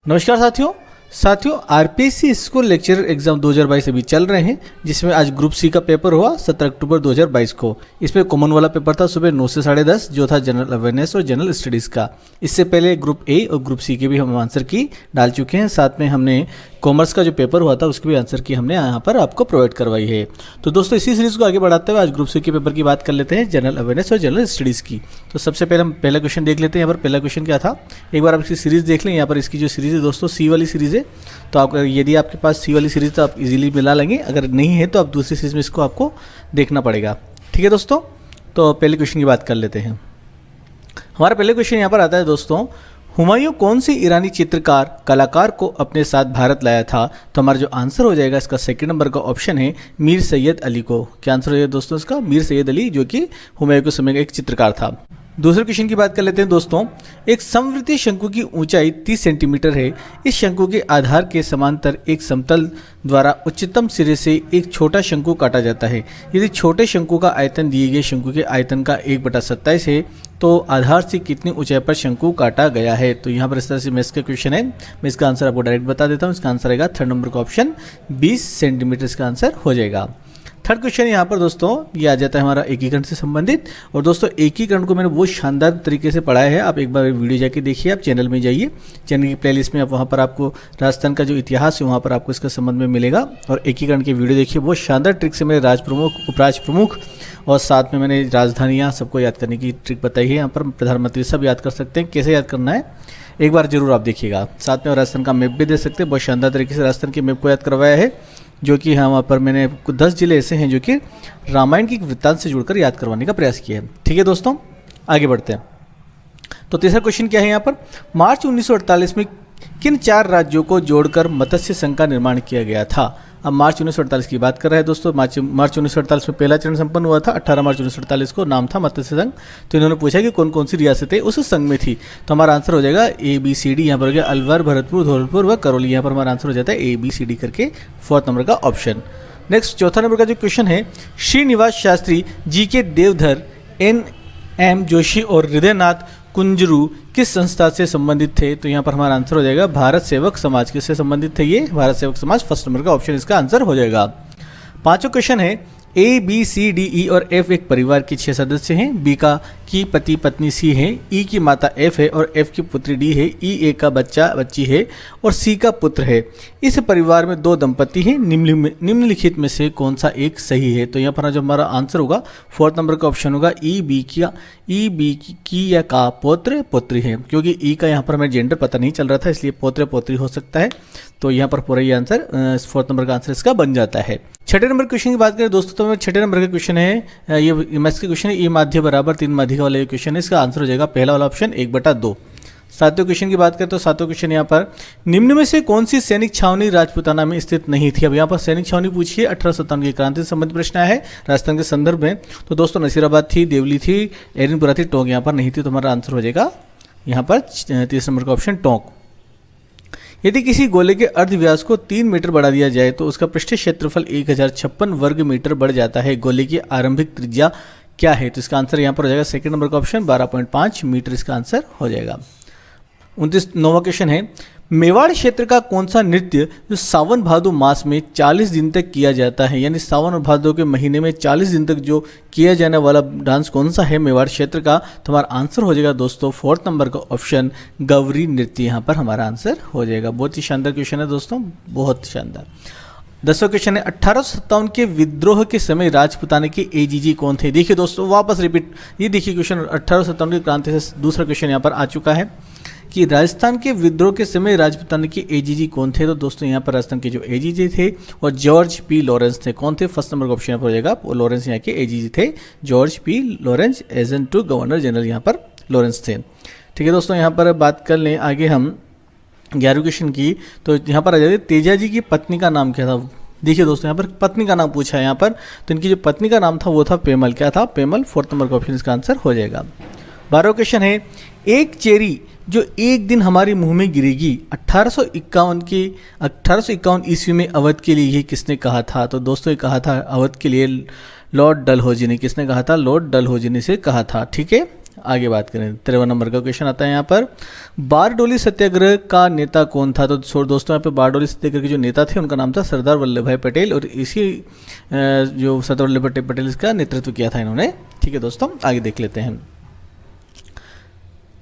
नमस्कार साथियों RPSC school lecturer exam 2022 अभी चल रहे हैं, जिसमें आज ग्रुप सी का पेपर हुआ 17 अक्टूबर 2022 को। इसमें कॉमन वाला पेपर था सुबह 9 से 10:30, जो था जनरल अवेयरनेस और जनरल स्टडीज़ का। इससे पहले ग्रुप ए और ग्रुप सी के भी हम आंसर की डाल चुके हैं। साथ में हमने कॉमर्स का जो पेपर हुआ था उसके भी आंसर की हमने यहाँ पर आपको प्रोवाइड करवाई है। तो दोस्तों इसी सीरीज़ को आगे बढ़ाते हुए आज ग्रुप सी के पेपर की बात कर लेते हैं, जनरल अवेयरनेस और जनरल स्टडीज़ की। तो सबसे पहले हम पहला क्वेश्चन देख लेते हैं। यहाँ पर पहला क्वेश्चन क्या था, एक बार आप इसकी सीरीज़ देख लें। यहाँ पर इसकी जो सीरीज़ है दोस्तों सी वाली सीरीज़ है, तो आप यदि आपके पास सी वाली सीरीज़ तो आप इजीली मिला लेंगे, अगर नहीं है तो आप दूसरी सीरीज़ में इसको आपको देखना पड़ेगा। ठीक है दोस्तों, तो पहले क्वेश्चन की बात कर लेते हैं। हमारा पहले क्वेश्चन यहाँ पर आता है दोस्तों, हुमायूं कौन से ईरानी चित्रकार कलाकार को अपने साथ भारत लाया था? तो हमारा जो आंसर हो जाएगा इसका सेकंड नंबर का ऑप्शन है मीर सैयद अली को। क्या आंसर हो जाएगा दोस्तों इसका? मीर सैयद अली, जो कि हुमायूं के समय का एक चित्रकार था। दूसरे क्वेश्चन की बात कर लेते हैं दोस्तों। एक समवृत्तीय शंकु की ऊंचाई 30 सेंटीमीटर है। इस शंकु के आधार के समांतर एक समतल द्वारा उच्चतम सिरे से एक छोटा शंकु काटा जाता है। यदि छोटे शंकु का आयतन दिए गए शंकु के आयतन का 1/27 है, तो आधार से कितनी ऊंचाई पर शंकु काटा गया है? तो यहाँ पर इस तरह से मैथ्स का क्वेश्चन है। मैं इसका आंसर आपको डायरेक्ट बता देता हूँ। इसका आंसर आएगा थर्ड नंबर का ऑप्शन 20 सेंटीमीटर इसका आंसर हो जाएगा। थर्ड क्वेश्चन यहाँ पर दोस्तों ये आ जाता है हमारा एकीकरण से संबंधित। और दोस्तों एकीकरण को मैंने बहुत शानदार तरीके से पढ़ाया है। आप एक बार वीडियो जाके देखिए, आप चैनल में जाइए, चैनल की प्लेलिस्ट में आप वहाँ पर आपको राजस्थान का जो इतिहास है वहाँ पर आपको इसका संबंध में मिलेगा। और एकीकरण की वीडियो देखिए, बहुत शानदार ट्रिक से मैंने राज प्रमुख, उपराज प्रमुख और साथ में मैंने राजधानियाँ सबको याद करने की ट्रिक बताई है। यहाँ पर प्रधानमंत्री सब याद कर सकते हैं, कैसे याद करना है एक बार जरूर आप देखिएगा। साथ में राजस्थान का मैप भी दे सकते हैं, बहुत शानदार तरीके से राजस्थान के मैप को याद करवाया है, जो कि यहाँ पर मैंने 10 जिले ऐसे हैं जो कि रामायण की वृत्तांत से जुड़कर याद करवाने का प्रयास किया है। ठीक है दोस्तों, आगे बढ़ते हैं। तो तीसरा क्वेश्चन क्या है यहाँ पर, मार्च 1948 में किन 4 राज्यों को जोड़कर मत्स्य संघ का निर्माण किया गया था? अब मार्च 1948 की बात कर रहे हैं दोस्तों। मार्च 1948 में पहला चरण संपन्न हुआ था। 18 मार्च 1948 को नाम था मत्स्य संघ। तो इन्होंने पूछा कि कौन कौन सी रियासतें उस संघ में थी। तो हमारा आंसर हो जाएगा ABCD। यहाँ पर हो गया अलवर, भरतपुर, धौलपुर व करौली। यहाँ पर हमारा आंसर हो जाता है ABCD करके फोर्थ नंबर का ऑप्शन। नेक्स्ट चौथा नंबर का जो क्वेश्चन है, श्रीनिवास शास्त्री, GK देवधर, NM जोशी और हृदयनाथ कुंजरू किस संस्था से संबंधित थे? तो यहाँ पर हमारा आंसर हो जाएगा भारत सेवक समाज। किससे संबंधित थे ये? भारत सेवक समाज, फर्स्ट नंबर का ऑप्शन इसका आंसर हो जाएगा। पांचवा क्वेश्चन है, ABCDE और F एक परिवार के 6 सदस्य हैं। B की पति पत्नी C है, E की माता F है और F की पुत्री D है। E का बच्ची है और C का पुत्र है। इस परिवार में 2 दंपति हैं। निम्नलिखित में से कौन सा एक सही है? तो यहाँ पर जो हमारा आंसर होगा फोर्थ नंबर का ऑप्शन होगा EB की या का पुत्र पुत्री है, क्योंकि E का यहाँ पर हमें जेंडर पता नहीं चल रहा था, इसलिए पुत्र पुत्री हो सकता है। तो यहाँ पर पूरा ये आंसर फोर्थ नंबर का आंसर इसका बन जाता है। छठे नंबर क्वेश्चन की बात करें दोस्तों, तो छठे नंबर का क्वेश्चन है, ये मैथ्स का क्वेश्चन है, E माध्य बराबर 3 माध्यिका वाला क्वेश्चन है। इसका आंसर हो जाएगा पहला वाला ऑप्शन 1/2। सातवें क्वेश्चन की बात करें तो सातवें क्वेश्चन यहाँ पर, निम्न में से कौन सी सैनिक छावनी राजपूताना में स्थित नहीं थी? अब यहाँ पर सैनिक छावनी पूछिए, 1857 की क्रांति से संबंधित प्रश्न आया है राजस्थान के संदर्भ में। तो दोस्तों नसीराबाद थी, देवली थी, एरनपुरा थी, टोंक यहाँ पर नहीं थी। तो हमारा आंसर हो जाएगा यहाँ पर 30 नंबर का ऑप्शन टोंक। यदि किसी गोले के अर्धव्यास को 3 मीटर बढ़ा दिया जाए तो उसका पृष्ठीय क्षेत्रफल 1056 वर्ग मीटर बढ़ जाता है। गोले की आरंभिक त्रिज्या क्या है? तो इसका आंसर यहाँ पर हो जाएगा सेकंड नंबर का ऑप्शन 12.5 मीटर इसका आंसर हो जाएगा। 29वां क्वेश्चन है, मेवाड़ क्षेत्र का कौन सा नृत्य जो सावन भादो मास में 40 दिन तक किया जाता है? यानी सावन और भादो के महीने में 40 दिन तक जो किया जाने वाला डांस कौन सा है मेवाड़ क्षेत्र का? तो हमारा आंसर हो जाएगा दोस्तों फोर्थ नंबर का ऑप्शन गौरी नृत्य। यहाँ पर हमारा आंसर हो जाएगा। बहुत ही शानदार क्वेश्चन है दोस्तों, बहुत शानदार। 10वां क्वेश्चन है, 1857 के विद्रोह के समय राजपूताना के AGG कौन थे? देखिए दोस्तों वापस रिपीट, ये देखिए क्वेश्चन 1857 की क्रांति से दूसरा क्वेश्चन यहाँ पर आ चुका है कि राजस्थान के विद्रोह के समय राजपूताना के AGG कौन थे? तो दोस्तों यहाँ पर राजस्थान के जो AGG थे और जॉर्ज P लॉरेंस थे। कौन थे? फर्स्ट नंबर का ऑप्शन यहाँ पर हो जाएगा, लॉरेंस यहाँ के AGG थे। George P Lawrence, agent to governor general यहाँ पर लॉरेंस थे। ठीक है दोस्तों, यहाँ पर बात कर लें आगे हम 11वें क्वेश्चन की। तो यहाँ पर आ जाए तेजाजी की पत्नी का नाम क्या था? देखिए दोस्तों यहाँ पर पत्नी का नाम पूछा है यहाँ पर, तो इनकी जो पत्नी का नाम था वो था पेमल। क्या था? पेमल। फोर्थ नंबर का ऑप्शन इसका आंसर हो जाएगा। 12वां क्वेश्चन है, एक चेरी जो एक दिन हमारे मुंह में गिरेगी 1851 ईस्वी में अवध के लिए ये किसने कहा था? तो दोस्तों ये कहा था अवध के लिए लॉर्ड डलहौजी ने। किसने कहा था? लॉर्ड डलहौजी ने से कहा था। ठीक है, आगे बात करें 53 नंबर का क्वेश्चन आता है यहाँ पर, बारडोली सत्याग्रह का नेता कौन था? तो दोस्तों यहाँ पे बारडोली सत्याग्रह के जो नेता थे उनका नाम था सरदार वल्लभ भाई पटेल, और इसी जो सरदार वल्लभ भाई पटेल इसका नेतृत्व किया था इन्होंने। ठीक है दोस्तों, आगे देख लेते हैं।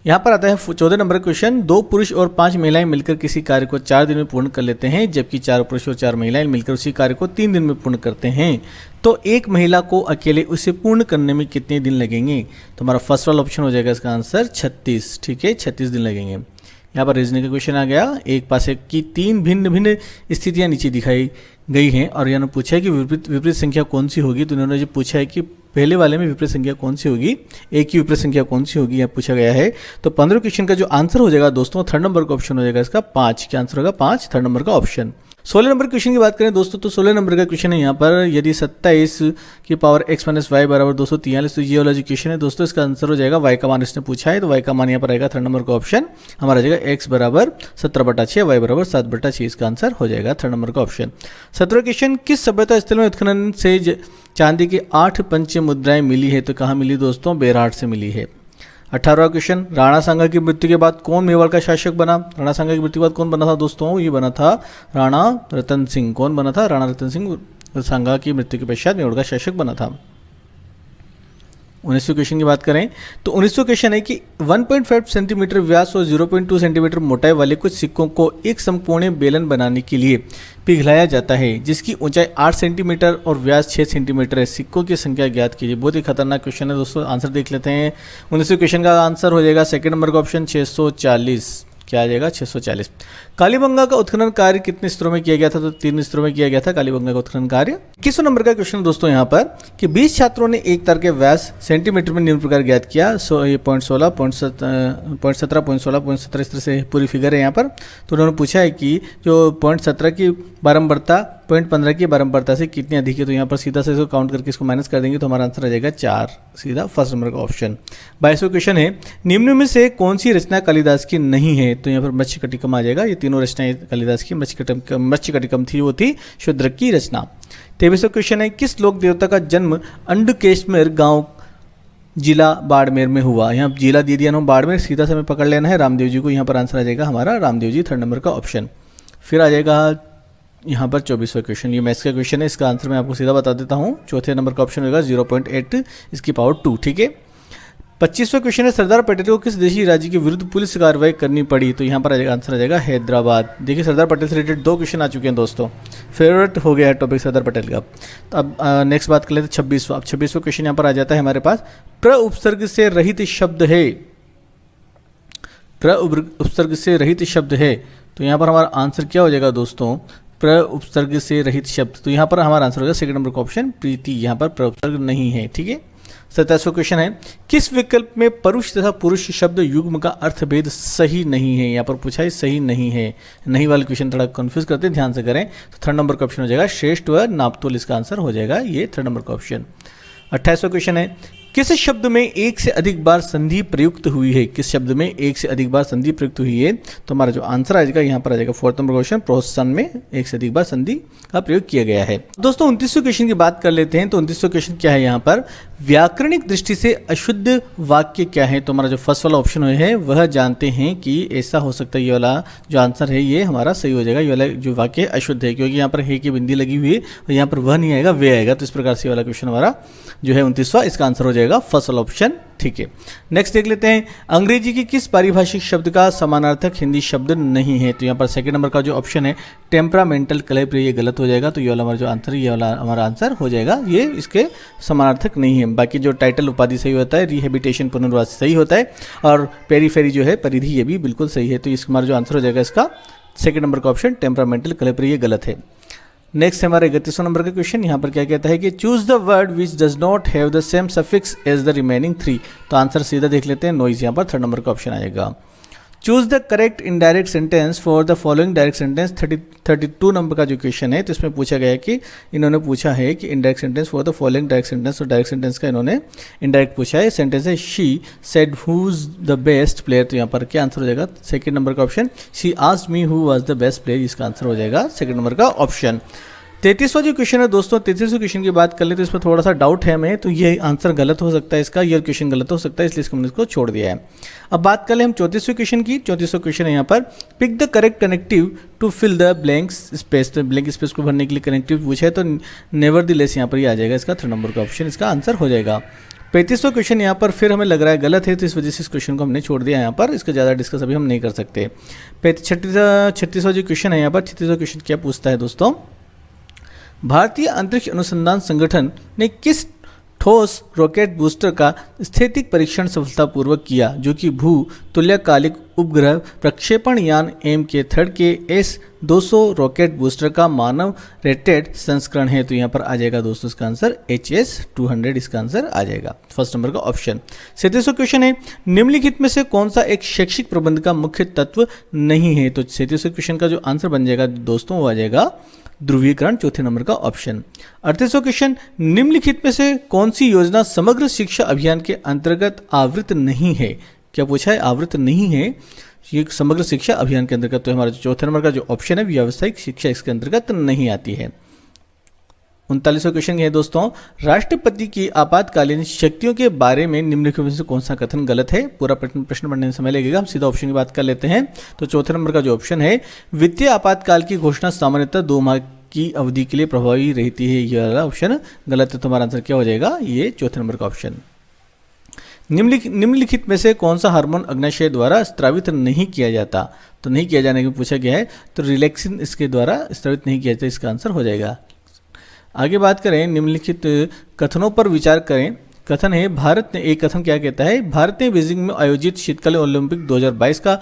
यहाँ पर आता है 14 नंबर क्वेश्चन, 2 पुरुष और 5 महिलाएं मिलकर किसी कार्य को 4 दिन में पूर्ण कर लेते हैं, जबकि 4 पुरुष और 4 महिलाएं मिलकर उसी कार्य को 3 दिन में पूर्ण करते हैं, तो एक महिला को अकेले उसे पूर्ण करने में कितने दिन लगेंगे? तो हमारा फर्स्ट वाला ऑप्शन हो जाएगा इसका आंसर 36। ठीक है, 36 दिन लगेंगे। यहाँ पर रीजनिंग का क्वेश्चन आ गया, एक पासे की 3 भिन्न भिन्न स्थितियाँ नीचे दिखाई गई हैं और इन्होंने पूछा है कि विपरीत संख्या कौन सी होगी। तो इन्होंने जो पूछा है कि पहले वाले में विपरीत संख्या कौन सी होगी, एक की विपरीत संख्या कौन सी होगी, यह पूछा गया है। तो 15 क्वेश्चन का जो आंसर हो जाएगा दोस्तों, 3rd नंबर का ऑप्शन हो जाएगा इसका 5, क्या आंसर होगा 5, 3rd नंबर का ऑप्शन। 16 नंबर क्वेश्चन की बात करें दोस्तों, तो 16 नंबर का क्वेश्चन है यहाँ पर, यदि 27 की पावर x - y बराबर 243, तो ये वाला जो क्वेश्चन है दोस्तों इसका आंसर हो जाएगा y का मान इसने पूछा है, तो y का मान यहाँ पर आएगा 3rd नंबर का ऑप्शन हमारा जाएगा x बराबर 17/6, y बराबर 7/6, इसका आंसर हो जाएगा 3rd नंबर का ऑप्शन। 17वां क्वेश्चन, किस सभ्यता स्थल में उत्खनन से चांदी की 8 पंच मुद्राएं मिली है? तो कहाँ मिली दोस्तों? बेरहाट से मिली है। 18वां क्वेश्चन, राणा सांगा की मृत्यु के बाद कौन मेवाड़ का शासक बना? राणा सांगा की मृत्यु के बाद कौन बना था दोस्तों? ये बना था राणा रतन सिंह। कौन बना था? राणा रतन सिंह सांगा की मृत्यु के पश्चात मेवाड़ का शासक बना था। 19वें क्वेश्चन की बात करें तो 19वां क्वेश्चन है कि 1.5 सेंटीमीटर व्यास और 0.2 सेंटीमीटर मोटाई वाले कुछ सिक्कों को एक समकोणीय बेलन बनाने के लिए पिघलाया जाता है, जिसकी ऊंचाई 8 सेंटीमीटर और व्यास 6 सेंटीमीटर है। सिक्कों की संख्या ज्ञात कीजिए। बहुत ही खतरनाक क्वेश्चन है दोस्तों, आंसर देख लेते हैं। 19वें क्वेश्चन का आंसर हो जाएगा 2nd नंबर का ऑप्शन 640। क्या आ जाएगा? 640। कालीबंगा का उत्खनन कार्य कितने स्तरों में किया गया था? तो 3 स्तरों में किया गया था कालीबंगा का उत्खनन कार्य। 21वें नंबर का क्वेश्चन दोस्तों यहाँ पर कि 20 छात्रों ने एक तार के व्यास सेंटीमीटर में निम्न प्रकार ज्ञात किया। सो ये 0.16, 0.17, 0.17 इस तरह से पूरी फिगर है यहाँ पर। तो उन्होंने पूछा है कि जो 0.17 की बारंबारता 0.15 की बारंबारता से कितनी अधिक है? तो यहाँ पर सीधा से इसको काउंट करके इसको माइनस कर देंगे तो हमारा आंसर आ जाएगा 4, सीधा 1st नंबर का ऑप्शन। 22वां क्वेश्चन है, निम्न में से कौन सी रचना कालिदास की नहीं है? तो यहाँ पर मत्स्यकटिकम आ जाएगा। ये तीनों रचनाएं कालिदास की मत्स्यकटिकम थी, वो थी शूद्रक की रचना। 23वां क्वेश्चन है, किस लोक देवता का जन्म अंडकेश्वर गांव जिला बाड़मेर में हुआ? यहाँ जिला दे दिया ना बाड़मेर, सीधा समय पकड़ लेना है रामदेव जी को। यहाँ पर आंसर आ जाएगा हमारा रामदेव जी, 3rd नंबर का ऑप्शन। फिर आ जाएगा यहाँ पर 24वां क्वेश्चन, ये मैथ्स का क्वेश्चन है, इसका आंसर मैं आपको सीधा बता देता हूँ। 4थे नंबर का ऑप्शन होगा 0.8 इसकी पावर 2। ठीक है। 25वां क्वेश्चन है, सरदार पटेल को किस देशी राज्य के विरुद्ध पुलिस कार्रवाई करनी पड़ी? तो यहाँ पर आ जाएगा आंसर आ जाएगा हैदराबाद। देखिए सरदार पटेल से रिलेटेड 2 क्वेश्चन आ चुके हैं दोस्तों, फेवरेट हो गया है टॉपिक सरदार पटेल का। तो अब नेक्स्ट बात कर लेते हैं 26वां। 26वां क्वेश्चन यहाँ पर आ जाता है हमारे पास, प्र उपसर्ग से रहित शब्द है। प्र उपसर्ग से रहित शब्द है, तो यहाँ पर हमारा आंसर क्या हो जाएगा दोस्तों? प्र उपसर्ग से रहित शब्द। तो यहाँ पर हमारा आंसर होगा 2nd नंबर का ऑप्शन प्रीति। यहाँ पर प्र उपसर्ग नहीं है। ठीक है। 27वां क्वेश्चन है, किस विकल्प में परुष तथा पुरुष शब्द युग्म का अर्थभेद सही नहीं है? यहाँ पर पूछा है सही नहीं है। नहीं वाले क्वेश्चन थोड़ा कंफ्यूज करते हैं, ध्यान से करें। तो 3rd नंबर का ऑप्शन हो जाएगा श्रेष्ठ व नापतोल, इसका आंसर हो जाएगा ये 3rd नंबर का ऑप्शन। 28वां क्वेश्चन है, किस शब्द में एक से अधिक बार संधि प्रयुक्त हुई है? किस शब्द में एक से अधिक बार संधि प्रयुक्त हुई है? तो हमारा जो आंसर आ जाएगा यहाँ पर आ जाएगा 4th नंबर क्वेश्चन, प्रोत्साहन में एक से अधिक बार संधि का प्रयोग किया गया है। दोस्तों 29वें क्वेश्चन की बात कर लेते हैं। तो 29वां क्वेश्चन क्या है यहाँ पर, व्याकरणिक दृष्टि से अशुद्ध वाक्य क्या है? तो हमारा जो फर्स्ट वाला ऑप्शन है वह जानते हैं कि ऐसा हो सकता है, ये वाला जो आंसर है ये हमारा सही हो जाएगा। ये वाला जो वाक्य अशुद्ध है, क्योंकि यहाँ पर हे की बिंदी लगी हुई है और यहाँ पर वह नहीं आएगा, वे आएगा। तो इस प्रकार से वाला क्वेश्चन हमारा जो है 29वां, इसका आंसर हो जाएगा फर्स्ट वाला ऑप्शन। ठीक है। नेक्स्ट देख लेते हैं, अंग्रेजी की किस पारिभाषिक शब्द का समानार्थक हिंदी शब्द नहीं है? तो यहाँ पर 2nd नंबर का जो ऑप्शन है टेम्परामेंटल कलेप्रिय, ये गलत हो जाएगा। तो ये वाला हमारा जो आंसर है ये वाला हमारा आंसर हो जाएगा, ये इसके समानार्थक नहीं है। बाकी जो टाइटल उपाधि सही होता है, रिहेबिटेशन पुनर्वास सही होता है, और पेरीफेरी जो है परिधि, ये भी बिल्कुल सही है। तो इसका हमारा जो आंसर हो जाएगा इसका 2nd नंबर का ऑप्शन टेम्परामेंटल कलेप्रिय, ये गलत है। नेक्स्ट हमारे 31वां नंबर का क्वेश्चन, यहाँ पर क्या कहता है कि choose the word which does not have the same suffix as the remaining 3। तो आंसर सीधा देख लेते हैं, नॉइज। यहाँ पर 3rd नंबर का ऑप्शन आएगा। Choose the correct indirect sentence for the following direct sentence. 32 number का जो क्वेश्चन है, तो इसमें पूछा गया है कि इन्होंने पूछा है कि indirect sentence for the following direct sentence. तो डायरेक्ट सेंटेंस का इन्होंने इनडायरेक्ट पूछा है। सेंटेंस है she said who's the best player. तो यहाँ पर क्या आंसर हो जाएगा? 2nd नंबर का option, she asked me who was the best player, इसका आंसर हो जाएगा 2nd नंबर का ऑप्शन। 33वां जो क्वेश्चन है दोस्तों, 33वें क्वेश्चन की बात कर ले तो इसमें थोड़ा सा डाउट है हमें, तो ये आंसर गलत हो सकता है इसका, ये क्वेश्चन गलत हो सकता है, इसलिए हमने इसको छोड़ दिया है। अब बात कर ले हम 34वें क्वेश्चन की। 34वां क्वेश्चन है यहाँ पर, pick the correct connective to fill the blank space. तो ब्लैंक स्पेस को भरने के लिए कनेक्टिव पूछा है, तो नेवरदलेस यहाँ पर ये आ जाएगा, इसका 3 नंबर का ऑप्शन इसका आंसर हो जाएगा। 35वां क्वेश्चन यहाँ पर फिर हमें लग रहा है गलत है, तो इस वजह से इस क्वेश्चन को हमने छोड़ दिया यहाँ पर, इसका ज़्यादा डिस्कस अभी हम नहीं कर सकते। 36वां जो क्वेश्चन है यहाँ पर, 36वां क्वेश्चन क्या पूछता है दोस्तों, भारतीय अंतरिक्ष अनुसंधान संगठन ने किस ठोस रॉकेट बूस्टर का स्थैतिक परीक्षण सफलतापूर्वक किया, जो कि भू तुल्यकालिक उपग्रह प्रक्षेपण यान MK3 के S-200 रॉकेट बूस्टर का मानव रेटेड संस्करण है। तो यहाँ पर आ जाएगा दोस्तों इसका आंसर HS-200, इसका आंसर आ जाएगा फर्स्ट नंबर का ऑप्शन। 37वां क्वेश्चन है, निम्नलिखित में से कौन सा एक शैक्षिक प्रबंध का मुख्य तत्व नहीं है। तो 37वें क्वेश्चन का जो आंसर बन जाएगा दोस्तों वो आ जाएगा ध्रुवीकरण, चौथे नंबर का ऑप्शन। 38वां क्वेश्चन, निम्नलिखित में से कौन सी योजना समग्र शिक्षा अभियान के अंतर्गत आवृत नहीं है। क्या पूछा है, आवृत नहीं है ये समग्र शिक्षा अभियान के अंतर्गत, तो हमारा चौथे नंबर का जो ऑप्शन है व्यावसायिक शिक्षा इसके अंतर्गत नहीं आती है। 39वां क्वेश्चन है दोस्तों, राष्ट्रपति की आपातकालीन शक्तियों के बारे में निम्नलिखित में से कौन सा कथन गलत है। पूरा प्रश्न पढ़ने में समय लगेगा, हम सीधा ऑप्शन की बात कर लेते हैं। तो चौथे नंबर का जो ऑप्शन है, वित्तीय आपातकाल की घोषणा सामान्यतः 2 माह की अवधि के लिए प्रभावी रहती है, यह वाला ऑप्शन गलत है। तो हमारा आंसर क्या हो जाएगा, ये चौथे नंबर का ऑप्शन। निम्नलिखित में से कौन सा हार्मोन अग्नाशय द्वारा स्त्रावित नहीं किया जाता। तो नहीं किया जाने की पूछा गया है, तो रिलैक्सिन इसके द्वारा स्त्रावित नहीं किया जाता, इसका आंसर हो जाएगा। आगे बात करें, निम्नलिखित कथनों पर विचार करें। कथन है, भारत ने, एक कथन क्या कहता है, भारत ने बीजिंग में आयोजित शीतकालीन ओलंपिक 2022 का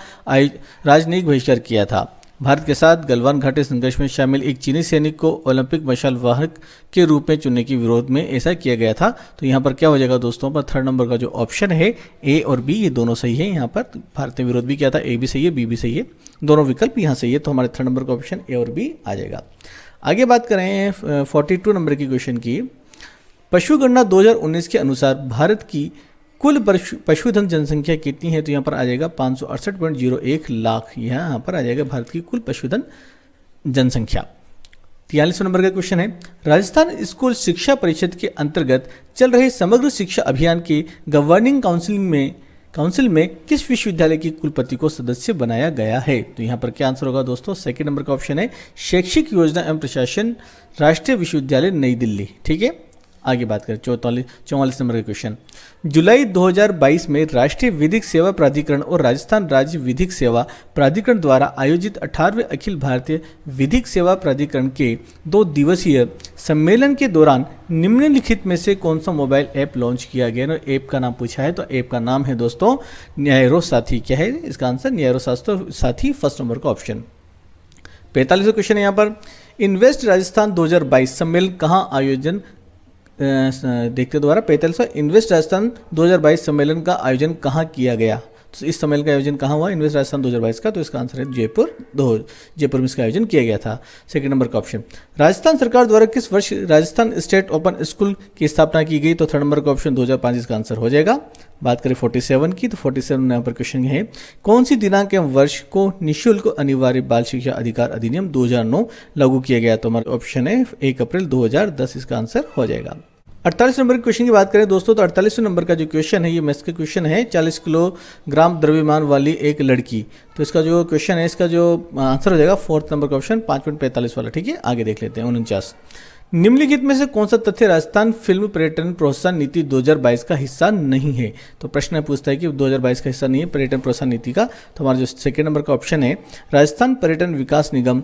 राजनयिक बहिष्कार किया था। भारत के साथ गलवान घाटी संघर्ष में शामिल एक चीनी सैनिक को ओलंपिक मशाल वाहक के रूप में चुनने के विरोध में ऐसा किया गया था। तो यहाँ पर क्या हो जाएगा दोस्तों, पर थर्ड नंबर का जो ऑप्शन है ए और बी, ये दोनों सही है। यहाँ पर भारत ने विरोध भी किया था, ए भी सही है, बी भी सही है, दोनों विकल्प यहाँ सही है। तो हमारे थर्ड नंबर का ऑप्शन ए और बी आ जाएगा। आगे बात करें 42 नंबर की क्वेश्चन की, पशुगणना 2019 के अनुसार भारत की कुल पशुधन जनसंख्या कितनी है। तो यहाँ पर आ जाएगा 568.01 लाख, यहाँ पर आ जाएगा भारत की कुल पशुधन जनसंख्या। 43वां नंबर का क्वेश्चन है, राजस्थान स्कूल शिक्षा परिषद के अंतर्गत चल रहे समग्र शिक्षा अभियान के गवर्निंग काउंसिल में किस विश्वविद्यालय की कुलपति को सदस्य बनाया गया है। तो यहाँ पर क्या आंसर होगा दोस्तों, सेकंड नंबर का ऑप्शन है शैक्षिक योजना एवं प्रशासन, राष्ट्रीय विश्वविद्यालय नई दिल्ली। ठीक है, आगे बात करें 44 नंबर का क्वेश्चन, जुलाई 2022 में राष्ट्रीय विधिक सेवा प्राधिकरण और राजस्थान राज्य विधिक सेवा प्राधिकरण द्वारा आयोजित 18वें अखिल भारतीय विधिक सेवा प्राधिकरण के 2 दिवसीय सम्मेलन के दौरान निम्नलिखित में से कौन सा मोबाइल ऐप लॉन्च किया गया। ना ऐप का नाम पूछा है, तो ऐप का नाम है दोस्तों न्यायरो साथी। क्या है इसका आंसर, न्यायरो साथी, फर्स्ट नंबर का ऑप्शन। 45वां क्वेश्चन है यहाँ पर, इन्वेस्ट राजस्थान 2022 सम्मेलन कहाँ आयोजन, देखते दोबारा 45वां, इन्वेस्ट राजस्थान 2022 सम्मेलन का आयोजन कहाँ किया गया। तो इस सम्मेलन का आयोजन कहाँ हुआ, इन्वेस्ट राजस्थान 2022 का, तो इसका आंसर है जयपुर में इसका आयोजन किया गया था, सेकंड नंबर का ऑप्शन। राजस्थान सरकार द्वारा किस वर्ष राजस्थान स्टेट ओपन स्कूल की स्थापना की गई। तो थर्ड नंबर का ऑप्शन 2005, इसका आंसर हो जाएगा। बात करें 47 की, तो 47 यहाँ पर क्वेश्चन है, कौन सी दिनांक एवं वर्ष को निःशुल्क अनिवार्य बाल शिक्षा अधिकार अधिनियम 2009 लागू किया गया। तो हमारा ऑप्शन है 1 अप्रैल 2010, इसका आंसर हो जाएगा। 48 नंबर के क्वेश्चन की बात करें दोस्तों, तो 48वें नंबर का जो क्वेश्चन है ये मैथ्स का क्वेश्चन है, 40 किलोग्राम द्रव्यमान वाली एक लड़की। तो इसका जो क्वेश्चन है, इसका जो आंसर हो जाएगा फोर्थ नंबर का ऑप्शन 5.45 वाला। ठीक है, आगे देख लेते हैं 49, निम्नलिखित में से कौन सा तथ्य राजस्थान फिल्म पर्यटन प्रोत्साहन नीति 2022 का हिस्सा नहीं है। तो प्रश्न पूछता है कि 2022 का हिस्सा नहीं है पर्यटन प्रोत्साहन नीति का। तो हमारा जो सेकेंड नंबर का ऑप्शन है, राजस्थान पर्यटन विकास निगम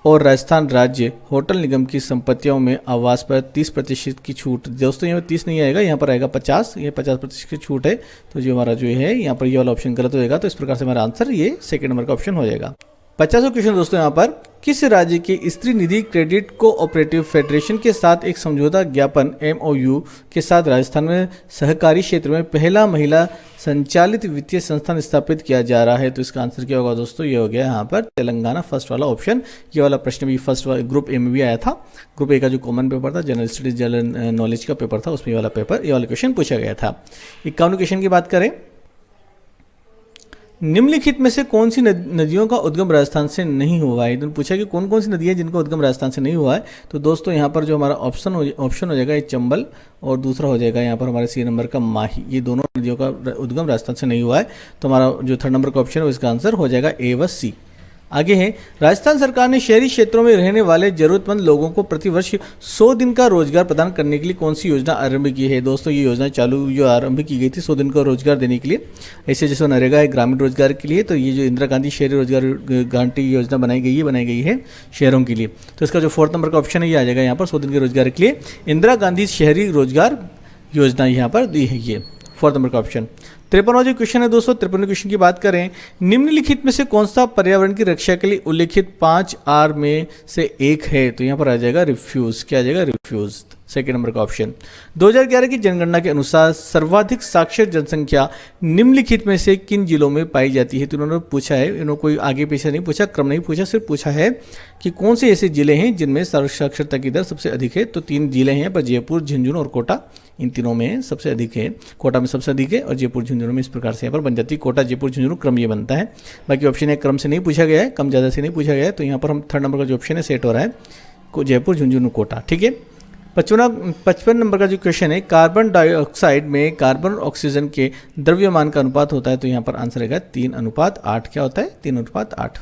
और राजस्थान राज्य होटल निगम की संपत्तियों में आवास पर 30% की छूट। दोस्तों यहाँ 30 नहीं आएगा, यहाँ पर आएगा 50, ये 50% की छूट है। तो जो हमारा जो है यहाँ पर ये वाला ऑप्शन गलत हो जाएगा। तो इस प्रकार से हमारा आंसर ये सेकंड नंबर का ऑप्शन हो जाएगा। 50वां क्वेश्चन दोस्तों, यहाँ पर किस राज्य के स्त्री निधि क्रेडिट कोऑपरेटिव फेडरेशन के साथ एक समझौता ज्ञापन MOU के साथ राजस्थान में सहकारी क्षेत्र में पहला महिला संचालित वित्तीय संस्थान स्थापित किया जा रहा है। तो इसका आंसर क्या होगा दोस्तों, ये हो गया यहाँ पर तेलंगाना, फर्स्ट वाला ऑप्शन। ये वाला प्रश्न भी फर्स्ट ग्रुप ए में भी आया था। ग्रुप ए का जो कॉमन पेपर था, जनरल स्टडीज जनरल नॉलेज का पेपर था, उसमें ये वाला क्वेश्चन पूछा गया था। 51 क्वेश्चन की बात करें, निम्नलिखित में से कौन सी नदियों का उद्गम राजस्थान से नहीं हुआ है। इन्होंने पूछा कि कौन कौन सी नदियाँ जिनका उद्गम राजस्थान से नहीं हुआ है। तो दोस्तों यहाँ पर जो हमारा ऑप्शन हो जाएगा ये चंबल, और दूसरा हो जाएगा यहाँ पर हमारे सी नंबर का माही। ये दोनों नदियों का उद्गम राजस्थान से नहीं हुआ है। तो हमारा जो थर्ड नंबर का ऑप्शन है इसका आंसर हो जाएगा ए व सी। आगे है, राजस्थान सरकार ने शहरी क्षेत्रों में रहने वाले जरूरतमंद लोगों को प्रतिवर्ष 100 दिन का रोजगार प्रदान करने के लिए कौन सी योजना आरंभ की है। दोस्तों ये योजना जो आरंभ की गई थी 100 दिन का रोजगार देने के लिए, ऐसे जैसे नरेगा है ग्रामीण रोजगार के लिए, तो ये जो इंदिरा गांधी शहरी रोजगार गारंटी योजना बनाई गई है शहरों के लिए। तो इसका जो फोर्थ नंबर का ऑप्शन है ये आ जाएगा यहाँ पर 100 दिन के रोजगार के लिए इंदिरा गांधी शहरी रोजगार योजना यहाँ पर दी है, ये फोर्थ नंबर का ऑप्शन। 53वां जो क्वेश्चन है दोस्तों, 53वें क्वेश्चन की बात करें, निम्नलिखित में से कौन सा पर्यावरण की रक्षा के लिए उल्लेखित 5 R में से एक है। तो यहाँ पर आ जाएगा रिफ्यूज। क्या आ जाएगा? रिफ्यूज, सेकेंड नंबर का ऑप्शन। 2011 की जनगणना के अनुसार सर्वाधिक साक्षर जनसंख्या निम्नलिखित में से किन जिलों में पाई जाती है। तो उन्होंने पूछा है, इन्होंने कोई आगे पीछे नहीं पूछा, क्रम नहीं पूछा, सिर्फ पूछा है कि कौन से ऐसे जिले हैं जिनमें साक्षरता की दर सबसे अधिक है। तो 3 जिले हैं पर जयपुर, झुंझुनू और कोटा, इन तीनों में सबसे अधिक है। कोटा में सबसे अधिक है और जयपुर झुंझुनू में इस प्रकार से यहाँ पर बन जाती है कोटा जयपुर झुंझुनू, क्रम ये बनता है। बाकी ऑप्शन है क्रम से नहीं पूछा गया है, कम ज़्यादा से नहीं पूछा गया है। तो यहाँ पर हम थर्ड नंबर का जो ऑप्शन है सेट हो रहा है जयपुर झुंझुनू कोटा। ठीक है। 55 नंबर का जो क्वेश्चन है, कार्बन डाइऑक्साइड में कार्बन और ऑक्सीजन के द्रव्यमान का अनुपात होता है। तो यहाँ पर आंसर रहेगा 3:8। क्या होता है? 3:8।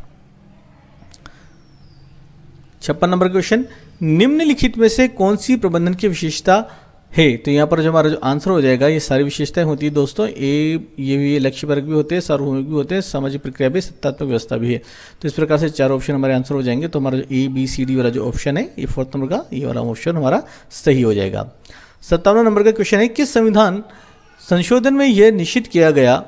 56 नंबर क्वेश्चन, निम्नलिखित में से कौन सी प्रबंधन की विशेषता है। तो यहाँ पर जो हमारा जो आंसर हो जाएगा, ये सारी विशेषताएं होती है दोस्तों। ये भी लक्ष्यपरक भी होते हैं, सार्वभौमिक भी होते हैं, सामाजिक प्रक्रिया भी, सत्तात्मक व्यवस्था भी है। तो इस प्रकार से 4 ऑप्शन हमारे आंसर हो जाएंगे। तो हमारा जो ABCD वाला जो ऑप्शन है, ये फोर्थ नंबर का ये वाला ऑप्शन हमारा सही हो जाएगा। 57वां नंबर का क्वेश्चन है, किस संविधान संशोधन में यह निश्चित किया गया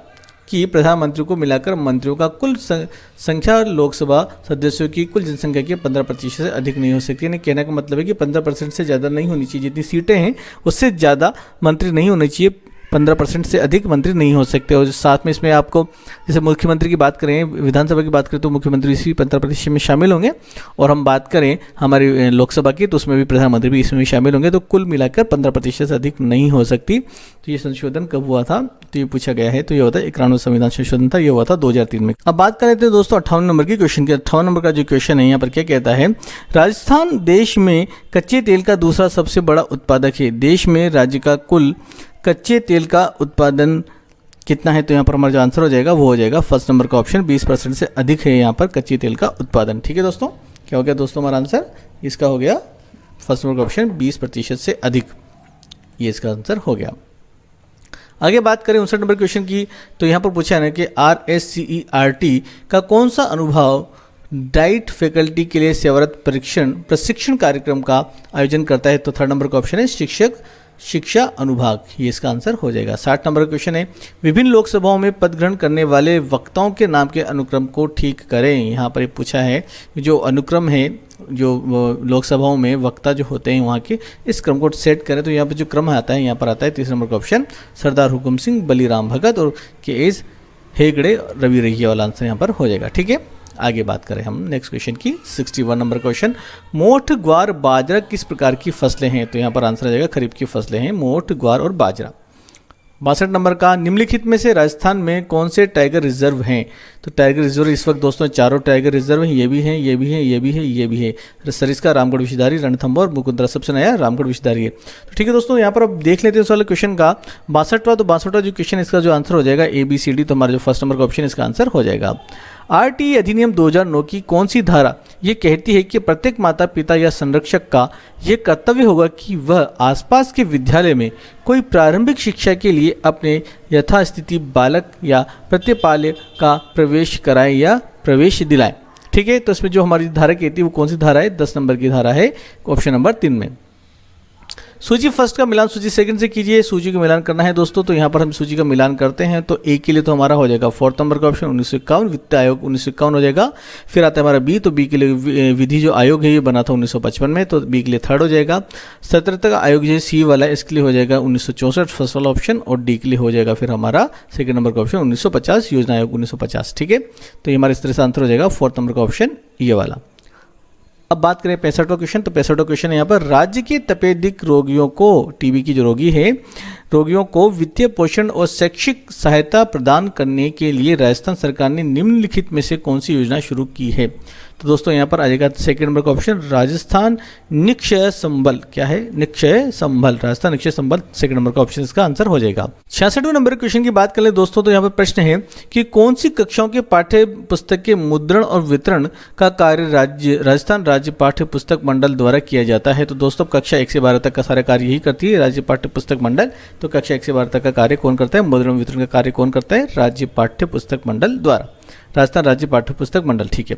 कि प्रधानमंत्री को मिलाकर मंत्रियों का कुल संख्या लोकसभा सदस्यों की कुल जनसंख्या के 15% से अधिक नहीं हो सकती। यानी कहने का मतलब है कि 15% से ज़्यादा नहीं होनी चाहिए। जितनी सीटें हैं उससे ज़्यादा मंत्री नहीं होने चाहिए, 15% से अधिक मंत्री नहीं हो सकते। और साथ में इसमें आपको जैसे मुख्यमंत्री की बात करें, विधानसभा की बात करें तो मुख्यमंत्री इसी 15% में शामिल होंगे, और हम बात करें हमारी लोकसभा की तो उसमें भी प्रधानमंत्री भी इसमें शामिल होंगे। तो कुल मिलाकर 15% से अधिक नहीं हो सकती। तो ये संशोधन कब हुआ था? तो ये पूछा गया है। तो ये होता है 91 संविधान संशोधन था, ये हुआ था 2003 में। अब बात कर लेते हैं दोस्तों 58 नंबर की क्वेश्चन की। 58 नंबर का जो क्वेश्चन है यहाँ पर क्या कहता है, राजस्थान देश में कच्चे तेल का दूसरा सबसे बड़ा उत्पादक है। देश में राज्य का कुल कच्चे तेल का उत्पादन कितना है। तो यहाँ पर हमारा जो आंसर हो जाएगा वो हो जाएगा फर्स्ट नंबर का ऑप्शन, 20% से अधिक है यहाँ पर कच्चे तेल का उत्पादन। ठीक है दोस्तों, क्या हो गया दोस्तों हमारा आंसर? इसका हो गया फर्स्ट नंबर का ऑप्शन 20% से अधिक, ये इसका आंसर हो गया। आगे बात करें 59 नंबर क्वेश्चन की। तो यहाँ पर पूछा है ना कि RSCERT का कौन सा अनुभाग डाइट फैकल्टी के लिए सेवारत प्रशिक्षण कार्यक्रम का आयोजन करता है। तो थर्ड नंबर का ऑप्शन है शिक्षा अनुभाग, ये इसका आंसर हो जाएगा। 60 नंबर का क्वेश्चन है, विभिन्न लोकसभाओं में पद ग्रहण करने वाले वक्ताओं के नाम के अनुक्रम को ठीक करें। यहाँ पर पूछा है जो अनुक्रम है, जो लोकसभाओं में वक्ता जो होते हैं वहाँ के, इस क्रम को सेट करें। तो यहाँ पर जो क्रम आता है, यहाँ पर आता है 30 नंबर का ऑप्शन सरदार हुकुम सिंह, बलीराम भगत और KS हेगड़े, रवि रैया वाला आंसर यहाँ पर हो जाएगा। ठीक है। आगे बात करें हम नेक्स्ट क्वेश्चन की। 61 नंबर क्वेश्चन, मोठ, ग्वार, बाजरा किस प्रकार की फसलें हैं। तो यहाँ पर आंसर आ जाएगा खरीफ की फसलें हैं मोठ, ग्वार और बाजरा। 62 नंबर का, निम्नलिखित में से राजस्थान में कौन से टाइगर रिजर्व हैं। तो टाइगर रिजर्व इस वक्त दोस्तों 4 टाइगर रिजर्व हैं, ये भी हैं, ये भी हैं, ये भी है, ये भी है। सरिस्का, रामगढ़ विषधारी, रणथंभौर और मुकुंदरा। सबसे नया रामगढ़ विषधारी है। तो ठीक है दोस्तों, यहाँ पर अब देख लेते हैं इस वाले क्वेश्चन का 62वां। तो 62वां जो क्वेश्चन इसका जो आंसर हो जाएगा ABCD। तो हमारा जो फर्स्ट नंबर का ऑप्शन इसका आंसर हो जाएगा। RTE अधिनियम 2009 की कौन सी धारा ये कहती है कि प्रत्येक माता पिता या संरक्षक का यह कर्तव्य होगा कि वह आसपास के विद्यालय में कोई प्रारंभिक शिक्षा के लिए अपने यथास्थिति बालक या प्रतिपाल्य का प्रवेश कराए या प्रवेश दिलाए। ठीक है। तो इसमें जो हमारी धारा कहती है वो कौन सी धारा है? 10 नंबर की धारा है, ऑप्शन नंबर 3 में। सूची फर्स्ट का मिलान सूची सेकंड से कीजिए। सूची का मिलान करना है दोस्तों, तो यहाँ पर हम सूची का मिलान करते हैं। तो ए के लिए तो हमारा हो जाएगा फोर्थ नंबर का ऑप्शन 1951, वित्त आयोग 1951 हो जाएगा। फिर आता है हमारा बी, तो बी के लिए विधि जो आयोग है ये बना था 1955 में, तो बी के लिए थर्ड हो जाएगा। सतर्कता का आयोग जो सी वाला इसके लिए हो जाएगा 1964 फर्स्ट वाला ऑप्शन, और डी के लिए हो जाएगा फिर हमारा सेकंड नंबर का ऑप्शन 1950, योजना आयोग 1950। ठीक है। तो ये हमारे इस तरह से आंसर हो जाएगा फोर्थ नंबर का ऑप्शन ये वाला। अब बात करें 65वां क्वेश्चन, तो 65वां क्वेश्चन यहाँ पर राज्य के तपेदिक रोगियों को, टीबी की जो रोगी है, रोगियों को वित्तीय पोषण और शैक्षिक सहायता प्रदान करने के लिए राजस्थान सरकार ने निम्नलिखित में से कौन सी योजना शुरू की है। तो दोस्तों यहाँ पर आ जाएगा सेकंड नंबर का ऑप्शन, राजस्थान निक्षय संबल। क्या है? निक्षय संबल, राजस्थान निक्षय संबल सेकंड नंबर का ऑप्शन इसका आंसर हो जाएगा। 66वें नंबर क्वेश्चन की बात कर ले दोस्तों, तो यहाँ पर प्रश्न है कि कौन सी कक्षाओं के पाठ्य पुस्तक के मुद्रण और वितरण का कार्य राजस्थान राज्य पाठ्य पुस्तक मंडल द्वारा किया जाता है। तो दोस्तों कक्षा 1 से 12 तक का सारा कार्य यही करती है राज्य पाठ्य पुस्तक मंडल। तो कक्षा 1 से 12 तक का कार्य कौन करता है? मुद्रण वितरण का कार्य कौन करता है? राज्य पाठ्य पुस्तक मंडल द्वारा, राजस्थान राज्य पाठ्य पुस्तक मंडल। ठीक है।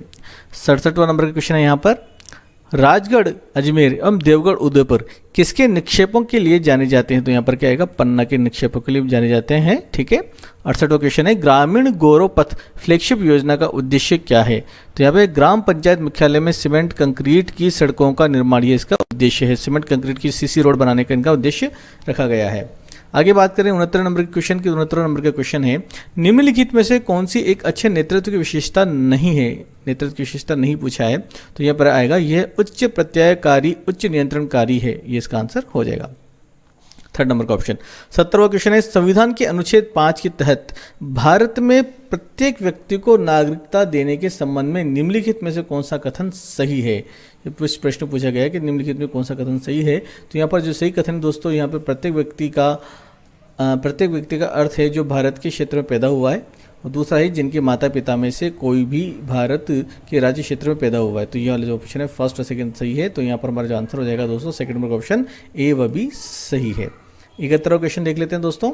67वां नंबर का क्वेश्चन है यहाँ पर, राजगढ़ अजमेर एवं देवगढ़ उदयपुर किसके निक्षेपों के लिए जाने जाते हैं? तो यहाँ पर क्या आएगा? पन्ना के निक्षेपों के लिए जाने जाते हैं। ठीक है। 68वां क्वेश्चन है, ग्रामीण गौरव पथ फ्लैगशिप योजना का उद्देश्य क्या है? तो यहाँ पे ग्राम पंचायत मुख्यालय में सीमेंट कंक्रीट की सड़कों का निर्माण, ये इसका उद्देश्य है। सीमेंट कंक्रीट की सीसी रोड बनाने का इनका उद्देश्य रखा गया है। आगे बात करें 69 नंबर के क्वेश्चन की। 69 नंबर का क्वेश्चन है, निम्नलिखित में से कौन सी एक अच्छे नेतृत्व की विशेषता नहीं है? नेतृत्व की विशेषता नहीं पूछा है, तो यहाँ पर आएगा यह उच्च प्रत्ययकारी, उच्च नियंत्रणकारी है, ये इसका आंसर हो जाएगा। थर्ड नंबर का ऑप्शन। 70वां क्वेश्चन है, संविधान के अनुच्छेद 5 के तहत भारत में प्रत्येक व्यक्ति को नागरिकता देने के संबंध में निम्नलिखित में से कौन सा कथन सही है? ये प्रश्न पूछा गया है कि निम्नलिखित में कौन सा कथन सही है। तो यहाँ पर जो सही कथन है दोस्तों, यहाँ पर प्रत्येक व्यक्ति का अर्थ है जो भारत के क्षेत्र में पैदा हुआ है, और दूसरा है जिनके माता पिता में से कोई भी भारत के राज्य क्षेत्र में पैदा हुआ है। तो ये वाला जो ऑप्शन है फर्स्ट और सेकंड सही है। तो यहाँ पर हमारा जो आंसर हो जाएगा दोस्तों सेकंड नंबर का ऑप्शन ए व बी सही है। 71वां क्वेश्चन देख लेते हैं दोस्तों,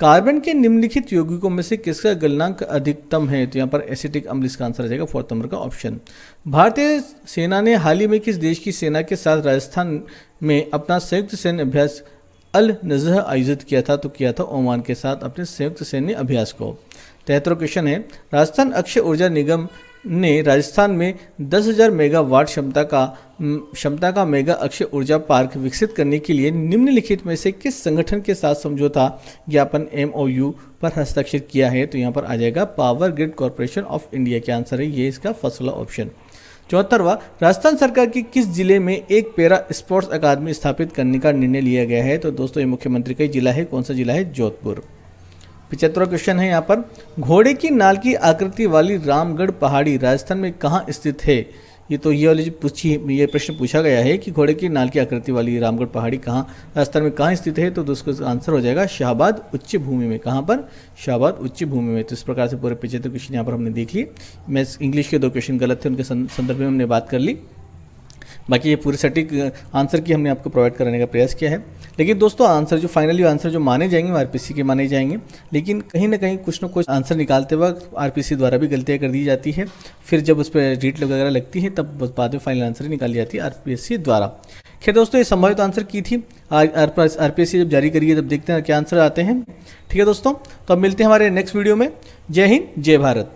कार्बन के निम्नलिखित यौगिकों में से किसका गलनांक अधिकतम है? तो यहाँ पर एसिटिक अम्ल इसका आंसर आ जाएगा फोर्थ नंबर का ऑप्शन। भारतीय सेना ने हाल ही में किस देश की सेना के साथ राजस्थान में अपना संयुक्त सैन्य अभ्यास अल नजह आयोजित किया था? तो किया था ओमान के साथ अपने संयुक्त सैन्य अभ्यास को। 73वां क्वेश्चन है, राजस्थान अक्षय ऊर्जा निगम ने राजस्थान में 10,000 मेगावाट क्षमता का मेगा अक्षय ऊर्जा पार्क विकसित करने के लिए निम्नलिखित में से किस संगठन के साथ समझौता ज्ञापन MOU पर हस्ताक्षर किया है? तो यहाँ पर आ जाएगा power grid corporation of India के आंसर है ये इसका फर्स्ट वाला ऑप्शन। 74वां, राजस्थान सरकार के किस जिले में एक पैरा स्पोर्ट्स अकादमी स्थापित करने का निर्णय लिया गया है? तो दोस्तों ये मुख्यमंत्री का जिला है। कौन सा जिला है? जोधपुर। 75वां क्वेश्चन है यहाँ पर, घोड़े की नाल की आकृति वाली रामगढ़ पहाड़ी राजस्थान में कहाँ स्थित है? ये तो ये वाली ये प्रश्न पूछा गया है कि घोड़े की नाल की आकृति वाली रामगढ़ पहाड़ी कहाँ राजस्थान में कहाँ स्थित है? तो दोस्तों आंसर हो जाएगा शाहबाद उच्च भूमि में। कहाँ पर? शाहबाद उच्च भूमि में। तो इस प्रकार से पूरे 75 क्वेश्चन यहाँ पर हमने देख लिए। मैं इंग्लिश के 2 क्वेश्चन गलत थे, उनके संदर्भ में हमने बात कर ली। बाकी ये पूरे सटीक आंसर की हमने आपको प्रोवाइड कराने का प्रयास किया है। लेकिन दोस्तों आंसर जो फाइनली आंसर जो माने जाएंगे वो आरपीसी के माने जाएंगे, लेकिन कहीं ना कहीं कुछ ना कुछ आंसर निकालते वक्त आरपीसी द्वारा भी गलतियाँ कर दी जाती है। फिर जब उस पर रीट वगैरह लगती है तब बाद में फाइनल आंसर निकाली जाती है आरपीएससी द्वारा। खैर दोस्तों ये संभावित आंसर की थी, आरपीएससी जब जारी करिए तब देखते हैं क्या आंसर आते हैं। ठीक है दोस्तों, तो अब मिलते हैं हमारे नेक्स्ट वीडियो में। जय हिंद, जय भारत।